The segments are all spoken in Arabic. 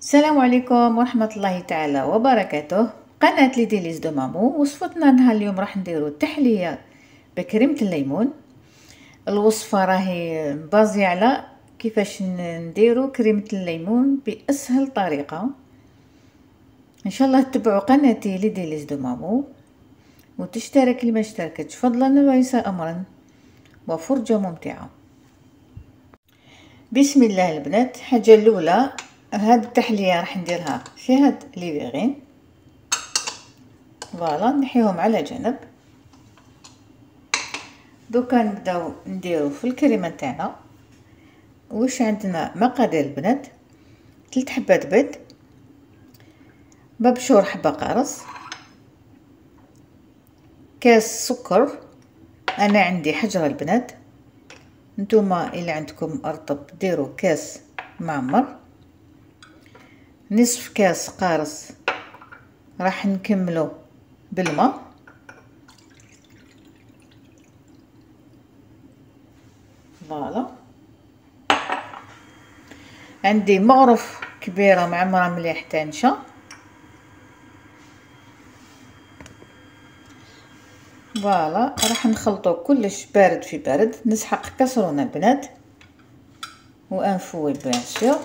السلام عليكم ورحمة الله تعالى وبركاته. قناة لي ديليز دو مامو. وصفتنا نهار اليوم راح نديرو تحلية بكريمة الليمون. الوصفة راهي بازي على كيفاش نديرو كريمة الليمون بأسهل طريقة. ان شاء الله تتبعوا قناتي لي ديليز دو مامو وتشترك اللي ما اشتركتش، فضلا وليس امرا، وفرجة ممتعة. بسم الله البنات. الحاجة الاولى، هاد التحليه راح نديرها في هاد لي فيغين. فوالا نحيهم على جنب. دوكا نبداو نديرو في الكريمه تاعنا. واش عندنا مقادير البنات؟ 3 حبات بيض، مبشور حبه قارص، كاس سكر، انا عندي حجره البنات، نتوما الا عندكم ارطب ديروا كاس معمر، نصف كاس قارص راح نكملو بالماء، فوالا. عندي مغرف كبيره معمره مليح تانشا، فوالا. راح نخلطو كلش بارد في بارد. نسحق كسرونه البنات وانفوي بيان سور.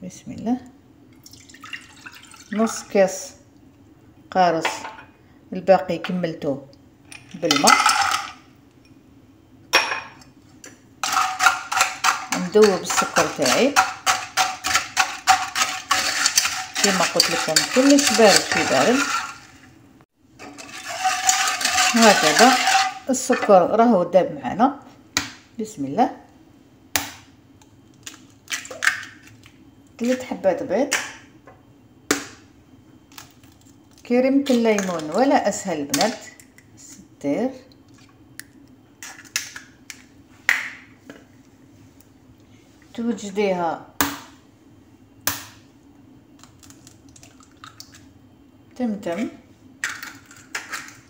بسم الله. نص كاس قارص، الباقي كملته بالماء. ندوب السكر تاعي كما قلت لكم كلش بارد في بارد. هكذا السكر راهو داب معنا. بسم الله. 3 حبات بيض، كريمة الليمون ولا اسهل البنات، ستير، توجديها تمتم،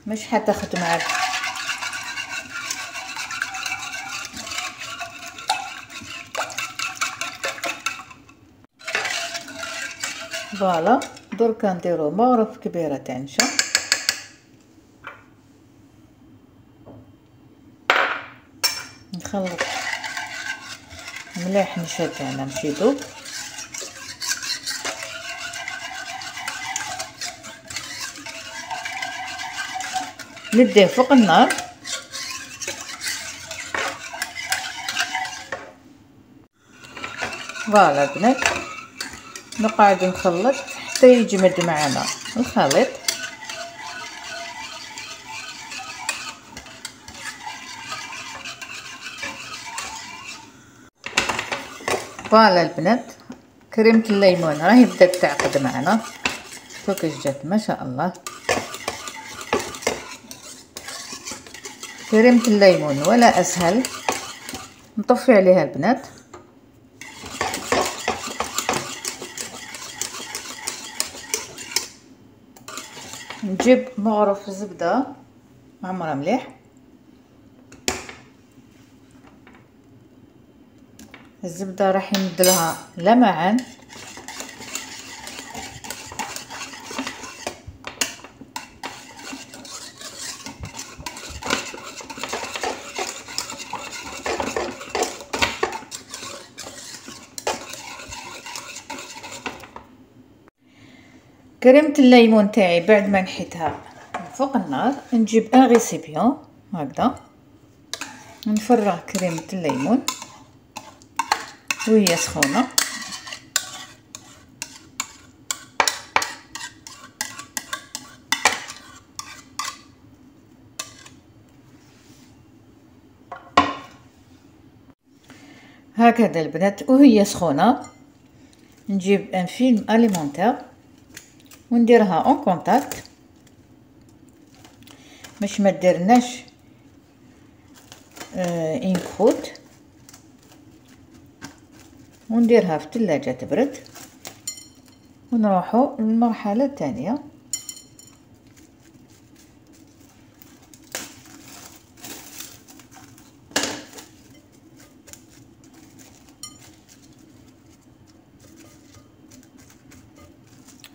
مش حتاخد معاك. فوالا. دركا نديرو مغرف كبيره تانشا، نخلط مليح النشا تاعنا باش يذوب. نديه فوق النار. فوالا بنات، نقعد نخلط حتى يجمد معنا الخليط. فوالا البنات، كريمة الليمون راهي بدات تعقد معنا. شوفوا كيش جات ما شاء الله. كريمة الليمون ولا اسهل. نطفي عليها البنات. نجيب مغرف زبدة معمرة مليح. الزبدة راح يمدلها لمعان. كريمة الليمون تاعي بعد ما نحيتها فوق النار، نجيب ان ريسيبيون هكذا، نفرغ كريمة الليمون وهي سخونة. هكذا البنات وهي سخونة. نجيب ان فيلم اليمونتير ونديرها اون كونتاكت باش ما ديرناش ان كروت، ونديرها في الثلاجة تبرد. ونروحوا للمرحلة الثانية.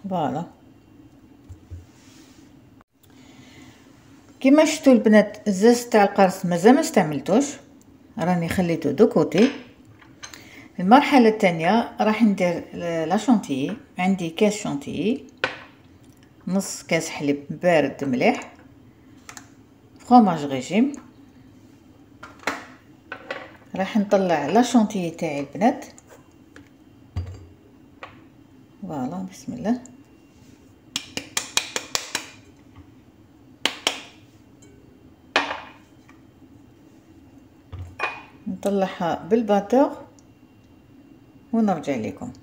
فوالا كيما شفتوا البنات الزاز تاع القرص مازال ما استعملتوش، راني خليته دو كوتي. المرحله الثانيه راح ندير لا شونتيي. عندي كاس شونتيي، نص كاس حليب بارد مليح، فروماج ريجيم. راح نطلع لا شونتيي تاعي البنات. فوالا بسم الله. نطلعها بالباتور ونرجع لكم.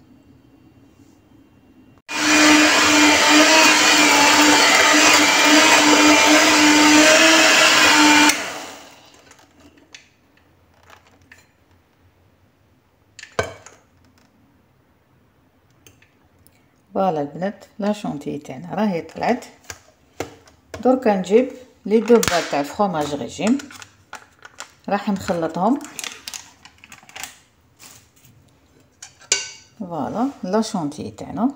فوالا البنات لا شونتيي تاعنا راهي طلعت. دركا نجيب لي دو بات تاع الفرomاج ريجيم، راح نخلطهم. فوالا لا شونتيي تاعنا.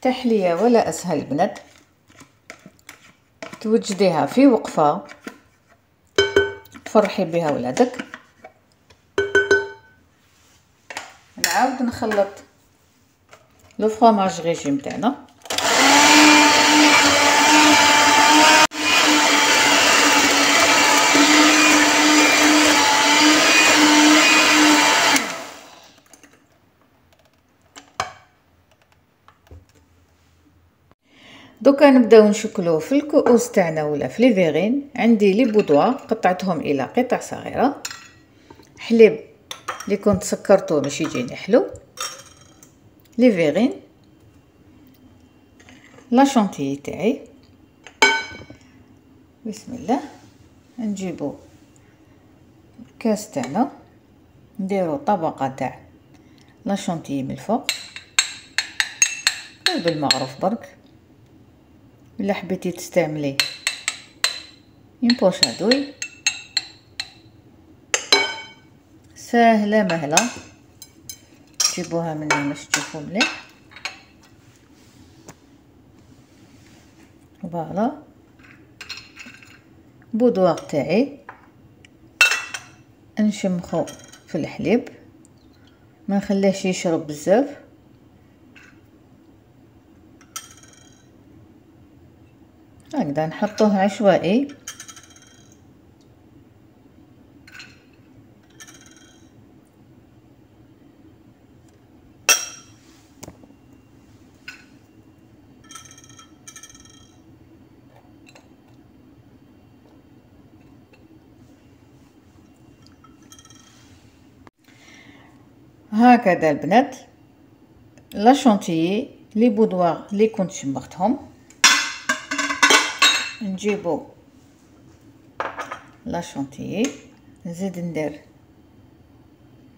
تحلية ولا اسهل البنات، توجديها في وقفة تفرحي بها ولادك. نعاود نخلط لو فرomاج ريجيم تاعنا. دوكا نبداو نشكلوه في الكؤوس تاعنا ولا في لي فيغين. عندي لي بودوا قطعتهم الى قطع صغيره، حليب اللي كنت سكرته باش يجيني حلو، لي فيغين، لا شونتيي تاعي. بسم الله. نجيبو الكاس تاعنا، نديرو طبقه تاع لا شونتيي من الفوق بالمعروف برك. الا حبيتي تستعملي اون بوشادوي ساهله مهله، تجيبوها من هنا باش تشوفوا مليح. فوالا بودوار تاعي نشمخو في الحليب، ما نخليهش يشرب بزاف. هكذا نحطوه عشوائي. هكذا البنات لا شونتيي لي بودوار اللي كنت شمختهم. نجيبو لا شونتيي، نزيد ندير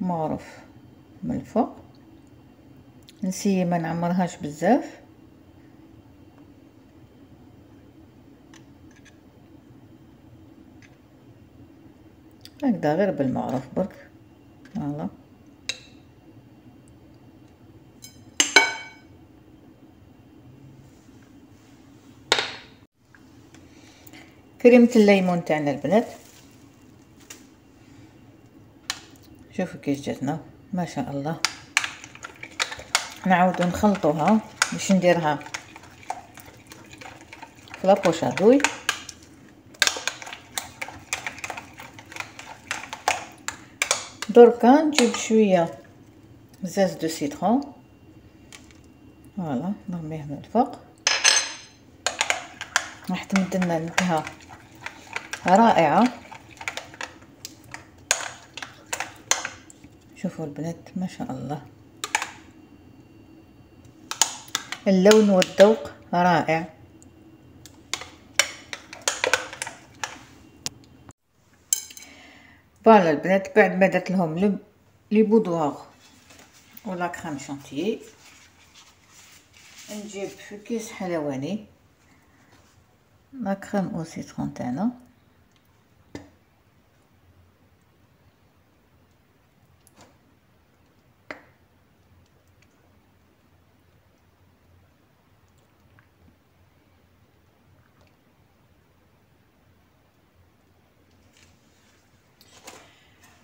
مغرف من الفوق، نسيي ما نعمرهاش بزاف. هكذا غير بالمعروف برك. فوالا كريمه الليمون تاعنا البنات، شوفوا كيش جاتنا ما شاء الله. نعاودو نخلطوها باش نديرها في لابوشادوي. دركا نجيب شويه زاز دو سيترون، فوالا نرميه من الفوق. راح تمدلنا نكهه رائعه. شوفوا البنات ما شاء الله، اللون والذوق رائع. فوالا البنات بعد ما درت لهم لي بودوار ولا كريم شانتيي، نجيب في كيس حلواني لا كريم او سيترون تاعنا،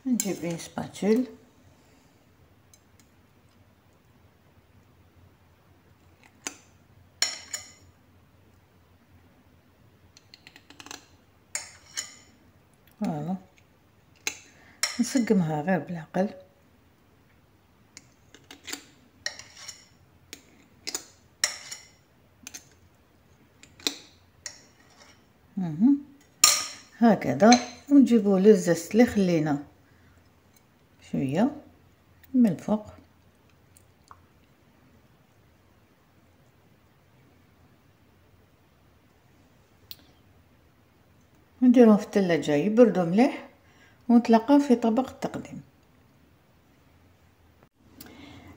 نجيب اون سباتول فوالا، نسقمها غير بالعقل. هكذا، ونجيبو للزست اللي خلينا شويه من الفوق، نديروهم في الثلاجه يبردوا مليح، ونتلاقاو في طبق التقديم.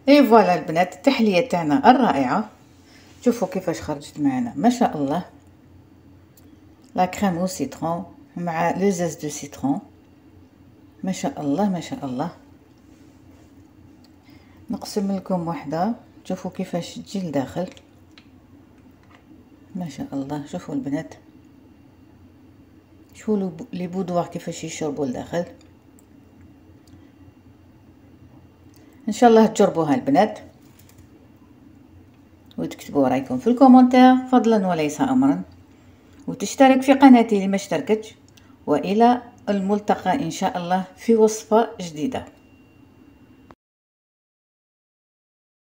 اي فوالا البنات، التحليه تاعنا الرائعه، شوفوا كيفاش خرجت معنا ما شاء الله. لا كريم او سيترون مع لو زاز دو سيترون، ما شاء الله ما شاء الله. نقسم لكم وحده، شوفوا كيفاش تجي لداخل، ما شاء الله. شوفوا البنات، شوفوا لي بودوار كيفاش يشربوا لداخل. ان شاء الله تجربوها البنات وتكتبوا رايكم في الكومنتير فضلا وليس امرا، وتشترك في قناتي اللي ما اشتركتش. والى الملتقى ان شاء الله في وصفة جديدة.